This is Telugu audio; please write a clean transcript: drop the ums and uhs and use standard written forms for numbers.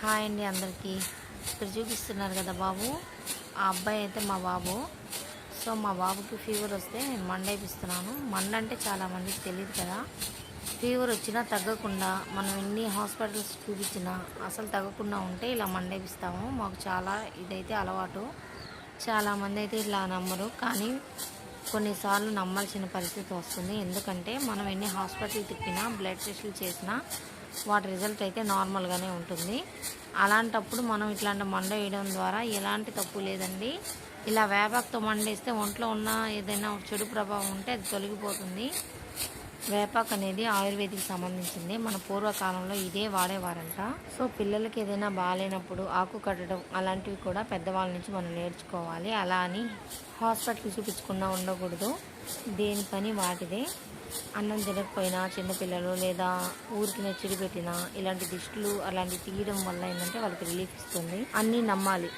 హాయ్ అండి అందరికీ. ఇక్కడ చూపిస్తున్నారు కదా బాబు, ఆ అబ్బాయి అయితే మా బాబు. సో మా బాబుకి ఫీవర్ వస్తే నేను మండేపిస్తున్నాను. మండ అంటే చాలామందికి తెలియదు కదా. ఫీవర్ వచ్చినా తగ్గకుండా మనం ఎన్ని హాస్పిటల్స్ చూపించినా అసలు తగ్గకుండా ఉంటే ఇలా మండేపిస్తాము. మాకు చాలా ఇదైతే అలవాటు. చాలామంది అయితే ఇలా నమ్మరు, కానీ కొన్నిసార్లు నమ్మాల్సిన పరిస్థితి వస్తుంది. ఎందుకంటే మనం ఎన్ని హాస్పిటల్ తిప్పినా, బ్లడ్ టెస్టులు చేసినా వాటి రిజల్ట్ అయితే నార్మల్గానే ఉంటుంది. అలాంటప్పుడు మనం ఇట్లాంటి మండ వేయడం ద్వారా ఎలాంటి తప్పు లేదండి. ఇలా వేపాకుతో మండేస్తే ఒంట్లో ఉన్న ఏదైనా చెడు ప్రభావం ఉంటే అది తొలగిపోతుంది. వేపాకు అనేది ఆయుర్వేదికి సంబంధించింది. మన పూర్వకాలంలో ఇదే వాడేవారంట. సో పిల్లలకి ఏదైనా బాగాలేనప్పుడు ఆకు కట్టడం అలాంటివి కూడా పెద్దవాళ్ళ నుంచి మనం నేర్చుకోవాలి. అలా అని హాస్పిటల్ చూపించకుండా ఉండకూడదు. దేని పని వాటిదే. అన్నం తినకపోయినా చిన్నపిల్లలు లేదా ఊరికి నచ్చిడి పెట్టినా ఇలాంటి దిష్టులు అలాంటివి తీయడం వల్ల ఏంటంటే వాళ్ళకి రిలీఫ్ ఇస్తుంది. అన్నీ నమ్మాలి.